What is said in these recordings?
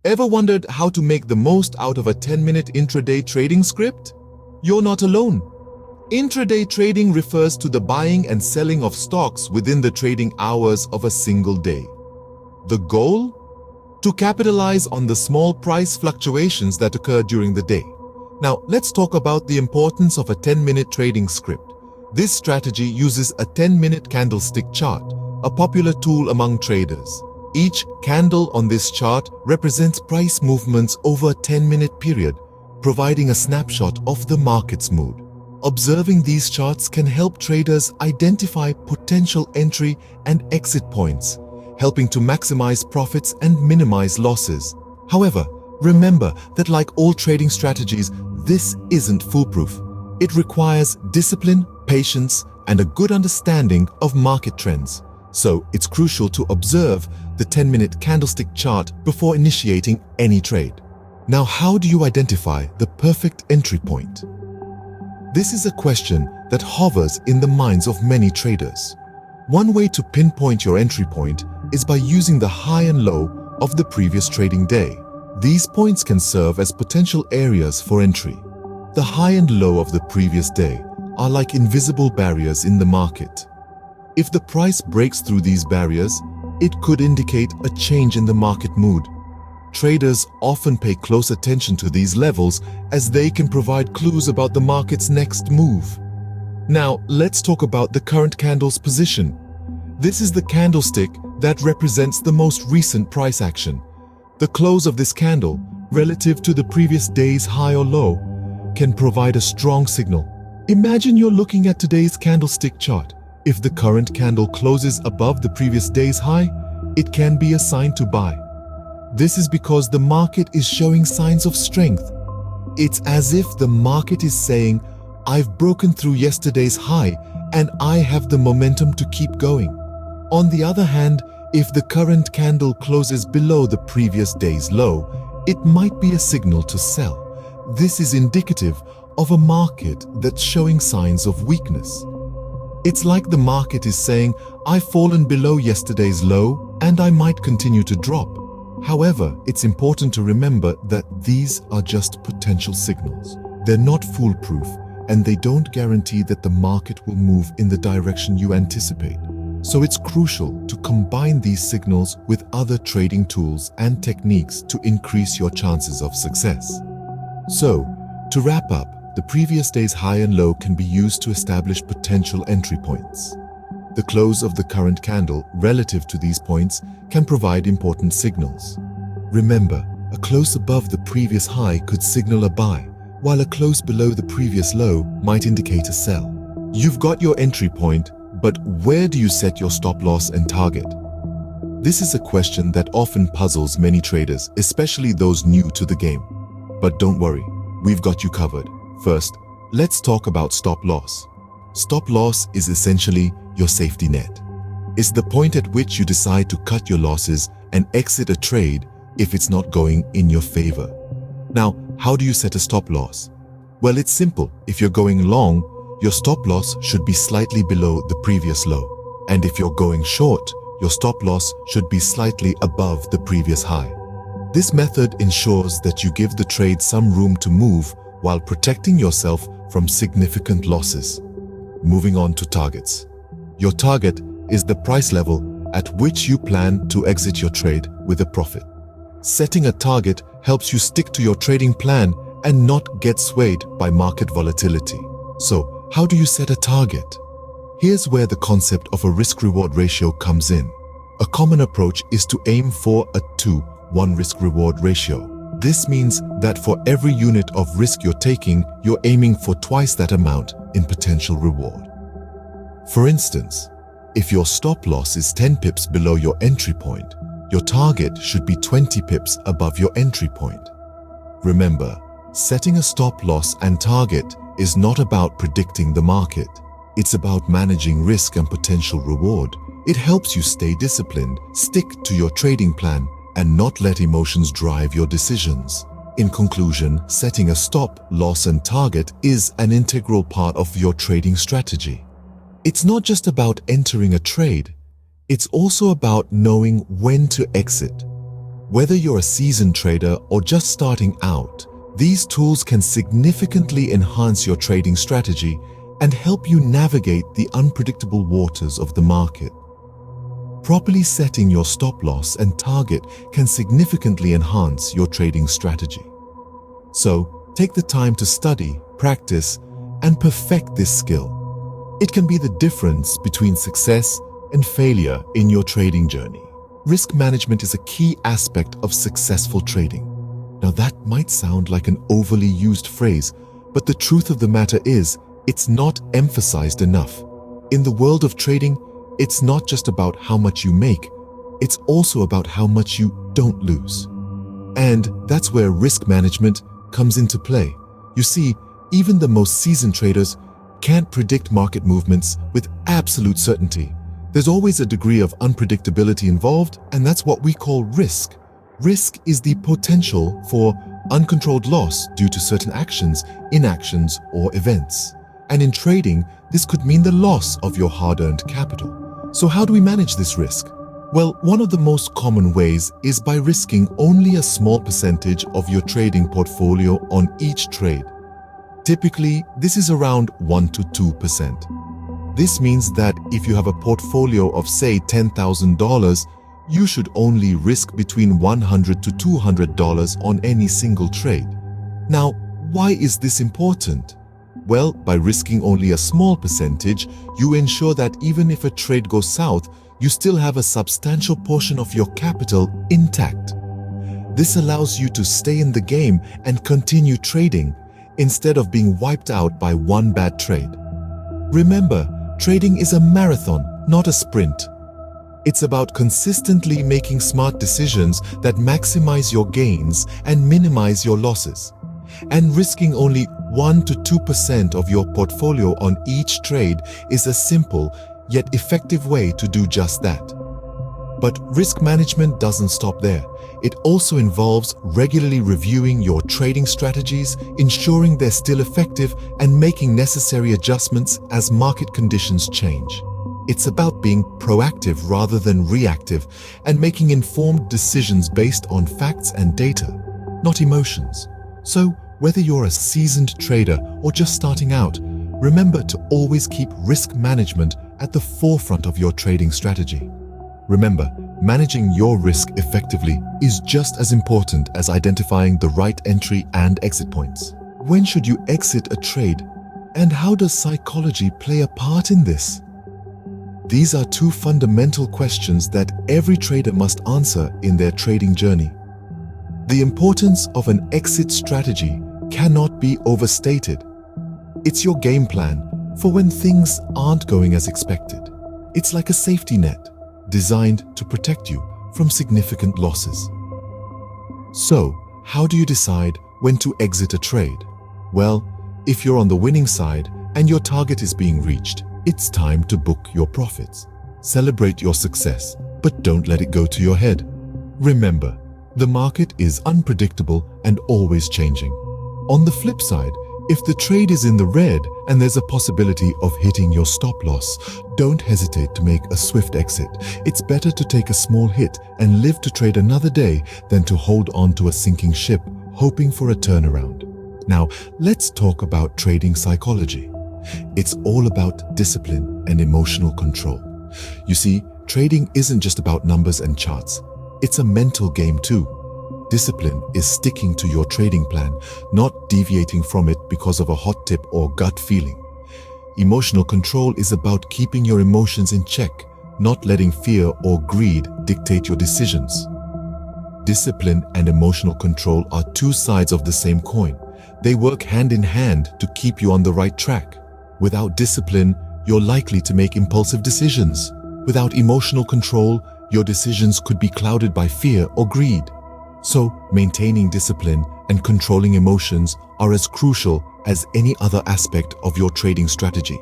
Ever wondered how to make the most out of a 10-minute intraday trading script? You're not alone. Intraday trading refers to the buying and selling of stocks within the trading hours of a single day. The goal? To capitalize on the small price fluctuations that occur during the day. Now, let's talk about the importance of a 10-minute trading script. This strategy uses a 10-minute candlestick chart, a popular tool among traders. Each candle on this chart represents price movements over a 10-minute period, providing a snapshot of the market's mood. Observing these charts can help traders identify potential entry and exit points, helping to maximize profits and minimize losses. However, remember that like all trading strategies, this isn't foolproof. It requires discipline, patience, and a good understanding of market trends. So it's crucial to observe the 10-minute candlestick chart before initiating any trade. Now, how do you identify the perfect entry point? This is a question that hovers in the minds of many traders. One way to pinpoint your entry point is by using the high and low of the previous trading day. These points can serve as potential areas for entry. The high and low of the previous day are like invisible barriers in the market. If the price breaks through these barriers, it could indicate a change in the market mood. Traders often pay close attention to these levels as they can provide clues about the market's next move. Now, let's talk about the current candle's position. This is the candlestick that represents the most recent price action. The close of this candle, relative to the previous day's high or low, can provide a strong signal. Imagine you're looking at today's candlestick chart. If the current candle closes above the previous day's high, it can be a sign to buy. This is because the market is showing signs of strength. It's as if the market is saying, I've broken through yesterday's high and I have the momentum to keep going. On the other hand, if the current candle closes below the previous day's low, it might be a signal to sell. This is indicative of a market that's showing signs of weakness. It's like the market is saying, I've fallen below yesterday's low and I might continue to drop. However, it's important to remember that these are just potential signals. They're not foolproof, and they don't guarantee that the market will move in the direction you anticipate. So it's crucial to combine these signals with other trading tools and techniques to increase your chances of success. So, to wrap up, the previous day's high and low can be used to establish potential entry points. The close of the current candle relative to these points can provide important signals. Remember, a close above the previous high could signal a buy, while a close below the previous low might indicate a sell. You've got your entry point, but where do you set your stop loss and target? This is a question that often puzzles many traders, especially those new to the game. But don't worry, we've got you covered. First, let's talk about stop loss. Stop loss is essentially your safety net. It's the point at which you decide to cut your losses and exit a trade if it's not going in your favor. Now, how do you set a stop loss? Well, it's simple. If you're going long, your stop loss should be slightly below the previous low. And if you're going short, your stop loss should be slightly above the previous high. This method ensures that you give the trade some room to move while protecting yourself from significant losses. Moving on to targets. Your target is the price level at which you plan to exit your trade with a profit. Setting a target helps you stick to your trading plan and not get swayed by market volatility. So, how do you set a target? Here's where the concept of a risk-reward ratio comes in. A common approach is to aim for a 2-1 risk-reward ratio. This means that for every unit of risk you're taking, you're aiming for twice that amount in potential reward. For instance, if your stop loss is 10 pips below your entry point, your target should be 20 pips above your entry point. Remember, setting a stop loss and target is not about predicting the market. It's about managing risk and potential reward. It helps you stay disciplined, stick to your trading plan, and not let emotions drive your decisions. In conclusion, setting a stop, loss, and target is an integral part of your trading strategy. It's not just about entering a trade, it's also about knowing when to exit. Whether you're a seasoned trader or just starting out, these tools can significantly enhance your trading strategy and help you navigate the unpredictable waters of the market. Properly setting your stop loss and target can significantly enhance your trading strategy. So, take the time to study, practice, and perfect this skill. It can be the difference between success and failure in your trading journey. Risk management is a key aspect of successful trading. Now that might sound like an overly used phrase, but the truth of the matter is, it's not emphasized enough. In the world of trading, it's not just about how much you make, it's also about how much you don't lose. And that's where risk management comes into play. You see, even the most seasoned traders can't predict market movements with absolute certainty. There's always a degree of unpredictability involved, and that's what we call risk. Risk is the potential for uncontrolled loss due to certain actions, inactions, or events. And in trading, this could mean the loss of your hard-earned capital. So how do we manage this risk? Well, one of the most common ways is by risking only a small percentage of your trading portfolio on each trade. Typically, this is around 1 to 2%. This means that if you have a portfolio of, say, $10,000, you should only risk between $100 to $200 on any single trade. Now, why is this important? Well, by risking only a small percentage, you ensure that even if a trade goes south, you still have a substantial portion of your capital intact. This allows you to stay in the game and continue trading instead of being wiped out by one bad trade. Remember, trading is a marathon, not a sprint. It's about consistently making smart decisions that maximize your gains and minimize your losses. And risking only 1 to 2% of your portfolio on each trade is a simple yet effective way to do just that. But risk management doesn't stop there. It also involves regularly reviewing your trading strategies, ensuring they're still effective, and making necessary adjustments as market conditions change. It's about being proactive rather than reactive and making informed decisions based on facts and data, not emotions. So, whether you're a seasoned trader or just starting out, remember to always keep risk management at the forefront of your trading strategy. Remember, managing your risk effectively is just as important as identifying the right entry and exit points. When should you exit a trade? And how does psychology play a part in this? These are two fundamental questions that every trader must answer in their trading journey. The importance of an exit strategy cannot be overstated. It's your game plan for when things aren't going as expected. It's like a safety net designed to protect you from significant losses. So, how do you decide when to exit a trade? Well, if you're on the winning side and your target is being reached, it's time to book your profits. Celebrate your success, but don't let it go to your head. Remember, the market is unpredictable and always changing. On the flip side, if the trade is in the red and there's a possibility of hitting your stop loss, don't hesitate to make a swift exit. It's better to take a small hit and live to trade another day than to hold on to a sinking ship, hoping for a turnaround. Now, let's talk about trading psychology. It's all about discipline and emotional control. You see, trading isn't just about numbers and charts. It's a mental game too. Discipline is sticking to your trading plan, not deviating from it because of a hot tip or gut feeling. Emotional control is about keeping your emotions in check, not letting fear or greed dictate your decisions. Discipline and emotional control are two sides of the same coin. They work hand in hand to keep you on the right track. Without discipline, you're likely to make impulsive decisions. Without emotional control, your decisions could be clouded by fear or greed. So, maintaining discipline and controlling emotions are as crucial as any other aspect of your trading strategy.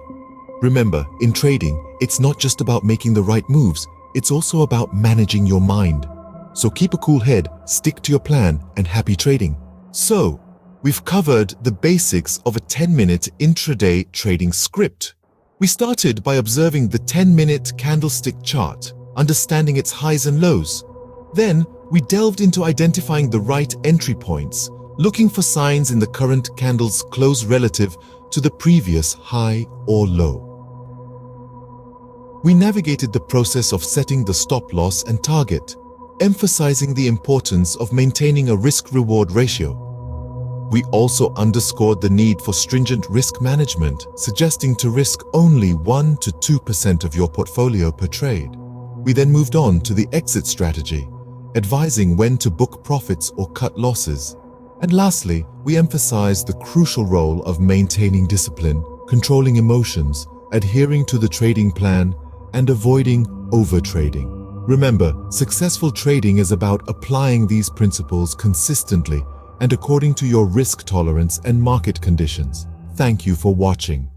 Remember, in trading, it's not just about making the right moves, it's also about managing your mind. So keep a cool head, stick to your plan, and happy trading. So, we've covered the basics of a 10-minute intraday trading script. We started by observing the 10-minute candlestick chart, understanding its highs and lows. Then, We delved into identifying the right entry points, looking for signs in the current candle's close relative to the previous high or low. We navigated the process of setting the stop loss and target, emphasizing the importance of maintaining a risk-reward ratio. We also underscored the need for stringent risk management, suggesting to risk only 1 to 2% of your portfolio per trade. We then moved on to the exit strategy, advising when to book profits or cut losses. And lastly, we emphasized the crucial role of maintaining discipline, controlling emotions, adhering to the trading plan, and avoiding overtrading. Remember, successful trading is about applying these principles consistently and according to your risk tolerance and market conditions. Thank you for watching.